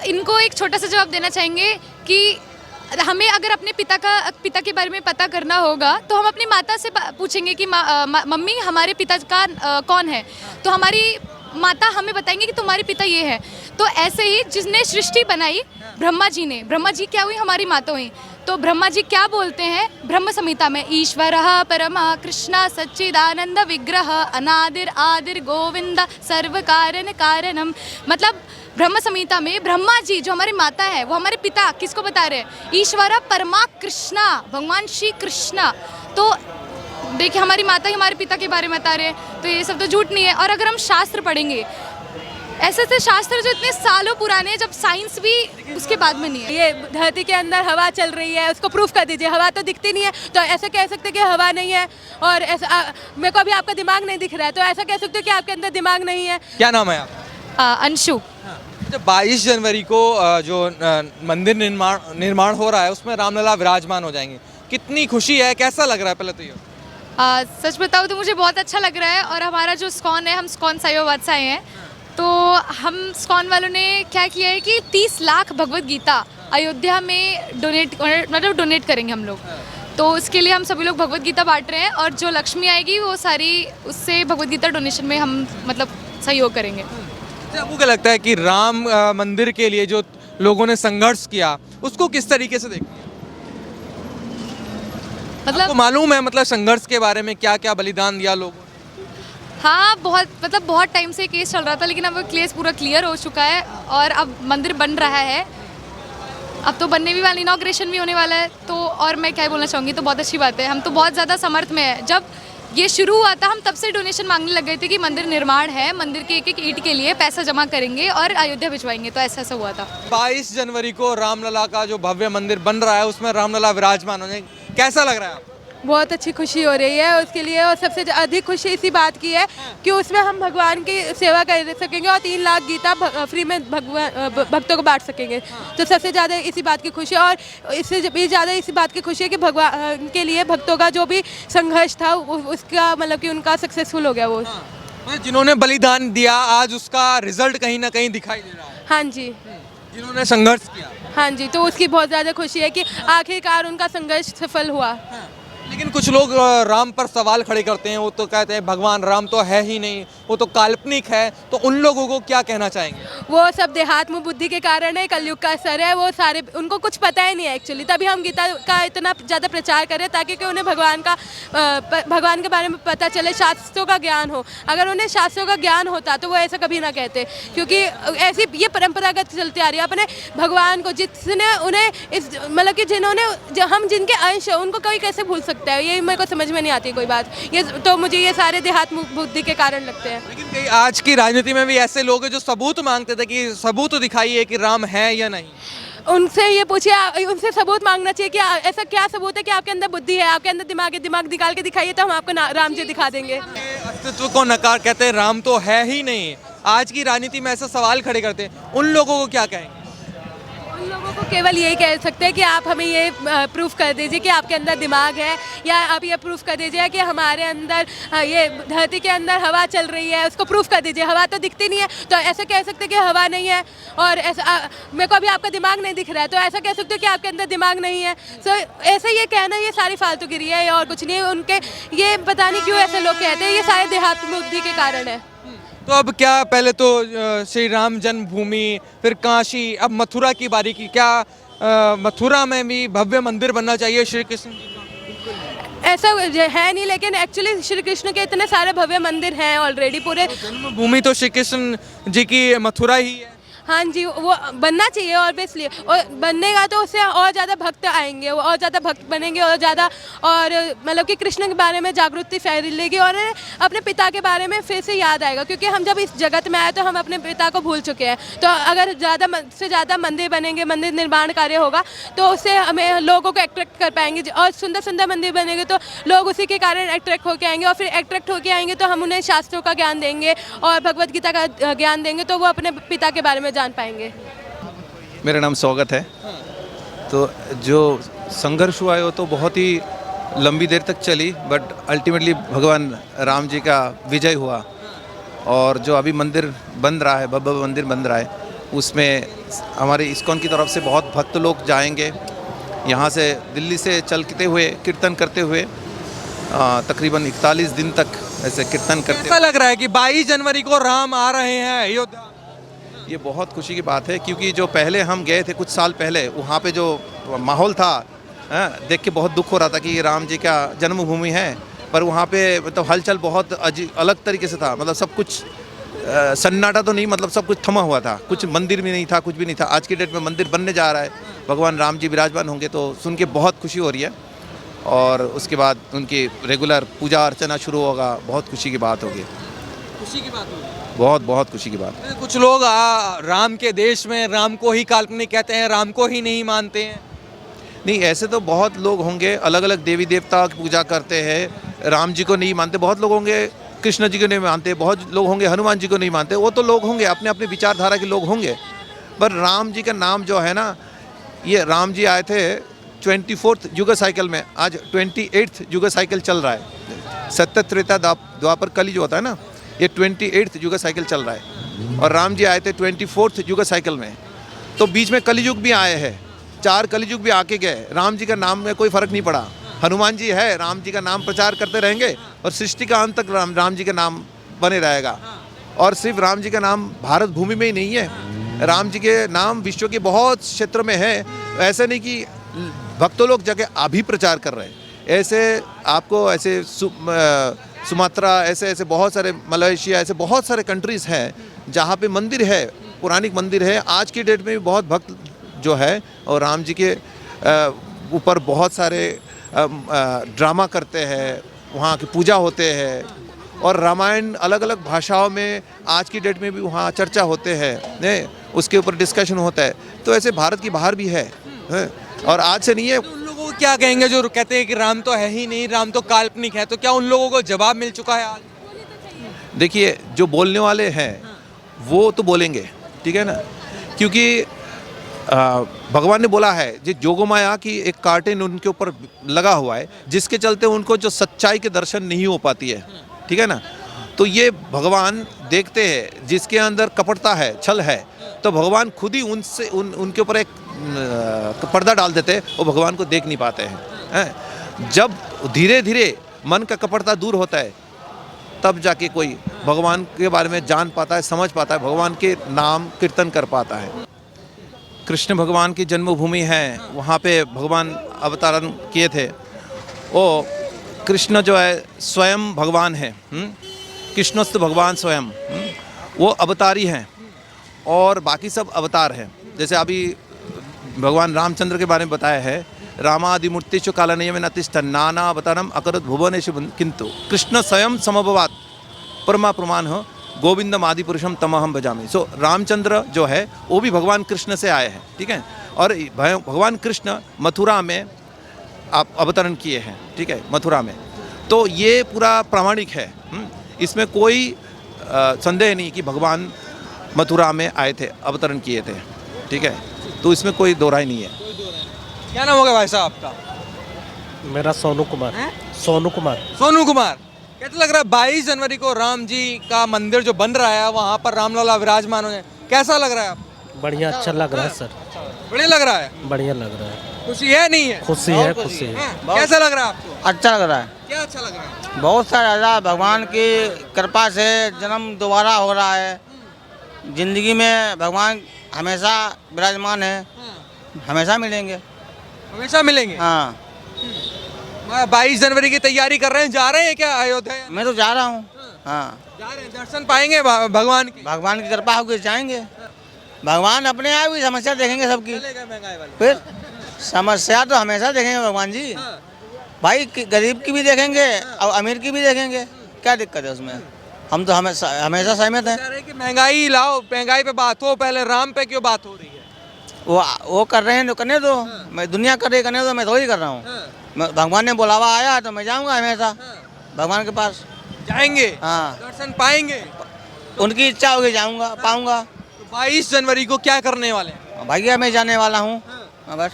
इनको एक छोटा सा जवाब देना चाहेंगे कि हमें अगर अपने पिता के बारे में पता करना होगा तो हम अपनी माता से पूछेंगे कि मम्मी हमारे पिता का कौन है, तो हमारी माता हमें बताएंगे कि तुम्हारे पिता ये है। तो ऐसे ही जिसने सृष्टि बनाई ब्रह्मा जी ने, ब्रह्मा जी क्या हुई, हमारी माता हुई। तो ब्रह्मा जी क्या बोलते हैं ब्रह्म संहिता में, ईश्वरः परमा कृष्ण सच्चिदानंद विग्रह अनादिर आदिर गोविंद सर्व कारण कारणम। मतलब ब्रह्म संहिता में ब्रह्मा जी जो हमारी माता है वो हमारे पिता किसको बता रहे हैं, ईश्वर परमा कृष्णा, भगवान श्री कृष्णा। तो देखिए हमारी माता ही हमारे पिता के बारे में बता रहे हैं, तो ये सब तो झूठ नहीं है। और अगर हम शास्त्र पढ़ेंगे, ऐसे ऐसे शास्त्र जो इतने सालों पुराने हैं, जब साइंस भी उसके बाद में नहीं है। ये धरती के अंदर हवा चल रही है, उसको प्रूफ कर दीजिए। हवा तो दिखती नहीं है, तो ऐसे कह सकते कि हवा नहीं है। और ऐसा मेरे को अभी आपका दिमाग नहीं दिख रहा है, तो ऐसा कह सकते हो कि आपके अंदर दिमाग नहीं है। क्या नाम है आपका? अंशु। 22 जनवरी को जो मंदिर निर्माण हो रहा है उसमें रामलला विराजमान हो जाएंगे, कितनी खुशी है, कैसा लग रहा है? पहले तो ये सच बताऊँ तो मुझे बहुत अच्छा लग रहा है। और हमारा जो स्कॉन है, हम स्कॉन साईबाबा से आए हैं, तो हम स्कॉन वालों ने क्या किया है कि 30 लाख भगवत गीता अयोध्या में डोनेट करेंगे हम लोग। तो उसके लिए हम सभी लोग भगवत गीता बांट रहे हैं, और जो लक्ष्मी आएगी वो सारी उससे भगवत गीता डोनेशन में हम मतलब सहयोग करेंगे। आपको क्या लगता है कि राम मंदिर के लिए जो लोगों ने संघर्ष किया उसको किस तरीके से देखते हैं? आपको मालूम है मतलब संघर्ष के बारे में, क्या क्या बलिदान दिया लोगों ने? हाँ, बहुत टाइम से केस चल रहा था, लेकिन अब केस पूरा क्लियर हो चुका है और अब मंदिर बन रहा है। अब तो बनने भी वाला, इनॉग्रेशन भी होने वाला है। तो और मैं क्या बोलना चाहूँगी, तो बहुत अच्छी बात है। हम तो बहुत ज़्यादा समर्थ में है। जब ये शुरू हुआ था हम तब से डोनेशन मांगने लग गए थे कि मंदिर निर्माण है, मंदिर के एक एक ईंट के लिए पैसा जमा करेंगे और अयोध्या भिजवाएंगे। तो ऐसा हुआ था। 22 जनवरी को रामलला का जो भव्य मंदिर बन रहा है उसमें रामलला विराजमान होने, कैसा लग रहा है आपको? बहुत अच्छी खुशी हो रही है उसके लिए। और सबसे अधिक खुशी इसी बात की है कि उसमें हम भगवान की सेवा कर सकेंगे और 3 लाख गीता फ्री में भक्तों को बांट सकेंगे। तो सबसे ज़्यादा इसी बात की खुशी है। और इससे भी ज़्यादा इसी बात की खुशी है कि भगवान के लिए भक्तों का जो भी संघर्ष था उसका मतलब कि उनका सक्सेसफुल हो गया वो। जिन्होंने बलिदान दिया आज उसका रिजल्ट कहीं ना कहीं दिखाई दे रहा है। हाँ जी, जिन्होंने संघर्ष किया। हाँ जी, तो उसकी बहुत ज़्यादा खुशी है कि आखिरकार उनका संघर्ष सफल हुआ। लेकिन कुछ लोग राम पर सवाल खड़े करते हैं, वो तो कहते हैं भगवान राम तो है ही नहीं, वो तो काल्पनिक है। तो उन लोगों को क्या कहना चाहेंगे? वो सब देहात्म बुद्धि के कारण है, कलयुग का असर है। वो सारे उनको कुछ पता ही नहीं है एक्चुअली, तभी हम गीता का इतना ज़्यादा प्रचार करें ताकि कि उन्हें भगवान के बारे में पता चले, शास्त्रों का ज्ञान हो। अगर उन्हें शास्त्रों का ज्ञान होता तो वो ऐसा कभी ना कहते, क्योंकि ऐसी ये परंपरागत चलती आ रही है। अपने भगवान को जिसने उन्हें इस मतलब कि जिन्होंने हम जिनके अंश हैं उनको कोई कैसे भूल सकता है, ये मेरे को समझ में नहीं आती कोई बात। ये तो मुझे ये सारे देहात्म बुद्धि के कारण लगते हैं। लेकिन कई आज की राजनीति में भी ऐसे लोग हैं जो सबूत मांगते थे कि सबूत दिखाइए कि राम है या नहीं। उनसे ये पूछिए, उनसे सबूत मांगना चाहिए कि ऐसा क्या सबूत है कि आपके अंदर बुद्धि है, आपके अंदर दिमाग है, दिमाग निकाल के दिखाइए तो हम आपको राम जी दिखा देंगे। अस्तित्व को नकार कहते हैं, राम तो है ही नहीं। आज की राजनीति में ऐसा सवाल खड़े करते हैं, उन लोगों को क्या कहेंगे? उन लोगों को केवल यही कह सकते हैं कि आप हमें ये प्रूफ कर दीजिए कि आपके अंदर दिमाग है, या आप ये प्रूफ कर दीजिए कि हमारे अंदर ये धरती के अंदर हवा चल रही है, उसको प्रूफ कर दीजिए। हवा तो दिखती नहीं है, तो ऐसे कह सकते हैं कि हवा नहीं है। और ऐसा मेरे को अभी आपका दिमाग नहीं दिख रहा है, तो ऐसा कह सकते हो कि आपके अंदर दिमाग नहीं है। तो ऐसे ये कहना, ये सारी फालतूगिरी है और कुछ नहीं है। उनके ये पता नहीं क्यों ऐसे लोग कहते हैं, ये सारे देहात्म बुद्धि के कारण है। तो अब क्या, पहले तो श्री राम जन्मभूमि, फिर काशी, अब मथुरा की बारी की। क्या मथुरा में भी भव्य मंदिर बनना चाहिए श्री कृष्ण जी का? ऐसा है नहीं, लेकिन एक्चुअली श्री कृष्ण के इतने सारे भव्य मंदिर हैं ऑलरेडी पूरे। जन्मभूमि तो श्री कृष्ण जी की मथुरा ही है। हाँ जी, वो बनना चाहिए ऑब्वियसली। और बननेगा तो उससे और ज़्यादा भक्त आएंगे, वो और ज़्यादा भक्त बनेंगे और ज़्यादा, और मतलब कि कृष्ण के बारे में जागृति फैलेगी और अपने पिता के बारे में फिर से याद आएगा। क्योंकि हम जब इस जगत में आए तो हम अपने पिता को भूल चुके हैं। तो अगर ज़्यादा से ज़्यादा मंदिर बनेंगे, मंदिर निर्माण कार्य होगा, तो उससे हमें लोगों को अट्रैक्ट कर पाएंगे। और सुंदर सुंदर मंदिर बनेंगे तो लोग उसी के कारण अट्रैक्ट होकर आएंगे, और फिर अट्रैक्ट होकर आएंगे तो हम उन्हें शास्त्रों का ज्ञान देंगे और भगवद गीता का ज्ञान देंगे, तो वो अपने पिता के बारे में जान पाएंगे। मेरा नाम स्वागत है। तो जो संघर्ष हुआ है वो तो बहुत ही लंबी देर तक चली, बट अल्टीमेटली भगवान राम जी का विजय हुआ। और जो अभी मंदिर बन रहा है, भव्य मंदिर बन रहा है, उसमें हमारे इस्कॉन की तरफ से बहुत भक्त लोग जाएंगे यहाँ से, दिल्ली से चलते हुए कीर्तन करते हुए तकरीबन 41 दिन तक ऐसे कीर्तन करते ऐसा लग रहा है कि 22 जनवरी को राम आ रहे हैं अयोध्या। ये बहुत खुशी की बात है, क्योंकि जो पहले हम गए थे कुछ साल पहले, वहाँ पे जो माहौल था देख के बहुत दुख हो रहा था कि ये राम जी का जन्मभूमि है, पर वहाँ पे मतलब हलचल बहुत अलग तरीके से था। मतलब सब कुछ सन्नाटा तो नहीं, मतलब सब कुछ थमा हुआ था, कुछ मंदिर भी नहीं था, कुछ भी नहीं था। आज की डेट में मंदिर बनने जा रहा है, भगवान राम जी विराजमान होंगे, तो सुन के बहुत खुशी हो रही है। और उसके बाद उनकी रेगुलर पूजा अर्चना शुरू होगा, बहुत खुशी की बात होगी, खुशी की बात होगी। बहुत बहुत खुशी की बात। कुछ लोग राम के देश में राम को ही काल्पनिक कहते हैं, राम को ही नहीं मानते हैं। नहीं, ऐसे तो बहुत लोग होंगे, अलग अलग देवी देवता की पूजा करते हैं, राम जी को नहीं मानते। बहुत लोग होंगे कृष्ण जी को नहीं मानते, बहुत लोग होंगे हनुमान जी को नहीं मानते। वो तो लोग होंगे, अपने अपने विचारधारा के लोग होंगे, पर राम जी का नाम जो है ना, ये राम जी आए थे 24th युग साइकिल में, आज 28th युग साइकिल चल रहा है। सत्य त्रेता द्वापर कली जो होता है ना, ये 28th युग साइकिल चल रहा है, और राम जी आए थे 24th युग साइकिल में। तो बीच में कलयुग भी आए हैं, 4 कलयुग भी आके गए, राम जी का नाम में कोई फर्क नहीं पड़ा। हनुमान जी है, राम जी का नाम प्रचार करते रहेंगे, और सृष्टि का अंत तक राम जी का नाम बने रहेगा। और सिर्फ राम जी का नाम भारत भूमि में ही नहीं है, राम जी के नाम विश्व के बहुत क्षेत्र में है। ऐसे नहीं कि भक्तों लोग जगह अभी प्रचार कर रहे हैं, ऐसे आपको ऐसे सुमात्रा, ऐसे ऐसे बहुत सारे, मलेशिया, ऐसे बहुत सारे कंट्रीज़ हैं जहाँ पे मंदिर है, पौराणिक मंदिर है। आज की डेट में भी बहुत भक्त जो है और राम जी के ऊपर बहुत सारे ड्रामा करते हैं, वहाँ की पूजा होते हैं, और रामायण अलग अलग भाषाओं में आज की डेट में भी वहाँ चर्चा होते हैं, उसके ऊपर डिस्कशन होता है। तो ऐसे भारत की बाहर भी है, और आज से नहीं है। तो उन लोगों को क्या कहेंगे जो कहते हैं कि राम तो है ही नहीं, राम तो काल्पनिक है? तो क्या उन लोगों को जवाब मिल चुका है आज? देखिए, जो बोलने वाले हैं वो तो बोलेंगे, ठीक है ना, क्योंकि भगवान ने बोला है, जो जोगमाया की एक कार्टेन उनके ऊपर लगा हुआ है, जिसके चलते उनको जो सच्चाई के दर्शन नहीं हो पाती है, ठीक है ना। तो ये भगवान देखते हैं, जिसके अंदर कपटता है, छल है, तो भगवान खुद ही उनसे उनके ऊपर एक पर्दा डाल देते हैं, वो भगवान को देख नहीं पाते हैं। जब धीरे धीरे मन का कपटता दूर होता है, तब जाके कोई भगवान के बारे में जान पाता है, समझ पाता है, भगवान के नाम कीर्तन कर पाता है। कृष्ण भगवान की जन्मभूमि है, वहाँ पे भगवान अवतरण किए थे। वो कृष्ण जो है स्वयं भगवान है, कृष्णस्तु भगवान स्वयं, वो अवतारी हैं, और बाकी सब अवतार हैं। जैसे अभी भगवान रामचंद्र के बारे में बताया है, रामादि मूर्तिषु कालनेय में नतिष्ठ नाना अवतारम अकरत भुवनेषु किंतु कृष्ण स्वयं समभवात परमा प्रमाण हो गोविंदम आदि पुरुषम तमहम भजामि। सो रामचंद्र जो है वो भी भगवान कृष्ण से आए हैं, ठीक है। और भगवान कृष्ण मथुरा में आप अवतरण किए हैं, ठीक है, मथुरा में। तो ये पूरा प्रामाणिक है, इसमें कोई संदेह नहीं कि भगवान मथुरा में आए थे, अवतरण किए थे, ठीक है। तो इसमें कोई दो राय नहीं है। क्या नाम होगा भाई साहब आपका? मेरा सोनू कुमार। सोनू कुमार। सोनू कुमार। कैसा लग रहा है 22 जनवरी को राम जी का मंदिर जो बन रहा है, वहाँ पर रामलला विराजमान हो, कैसा लग रहा है आपको? बढ़िया, अच्छा लग रहा है सर। बढ़िया लग रहा है? बढ़िया लग रहा है। खुशी है नहीं है? खुशी है, खुशी है। कैसा लग रहा है आपको? अच्छा लग रहा है, क्या अच्छा लग रहा है? बहुत सारा भगवान की कृपा से जन्म दोबारा हो रहा है। जिंदगी में भगवान हमेशा विराजमान है, हमेशा मिलेंगे। हमेशा मिलेंगे? हाँ, 22 जनवरी की तैयारी कर रहे हैं, जा रहे हैं क्या अयोध्या? मैं तो जा रहा हूँ। हाँ, जा रहे हैं, दर्शन पाएंगे भगवान की? भगवान की कृपा होगी जाएंगे। भगवान अपने आप ही समस्या देखेंगे सबकी। चलेगा महंगाई वाली। फिर समस्या तो हमेशा देखेंगे भगवान जी। भाई गरीब की भी देखेंगे और अमीर की भी देखेंगे, क्या दिक्कत है उसमें? हम तो हमेशा सहमत हैं। कह रहे हैं कि महंगाई लाओ, महंगाई पे बात हो, पहले राम पे क्यों बात हो रही है? वो कर रहे हैं तो करने दो, मैं दुनिया कर रही करने दो, मैं थोड़ी कर रहा हूँ। भगवान ने बुलावा आया तो मैं जाऊँगा हमेशा भगवान के पास। जाएंगे? हाँ, दर्शन पाएंगे? उनकी इच्छा होगी जाऊँगा, पाऊँगा। तो 22 जनवरी को क्या करने वाले हैं? भैया मैं जाने वाला हूँ। हाँ, बस।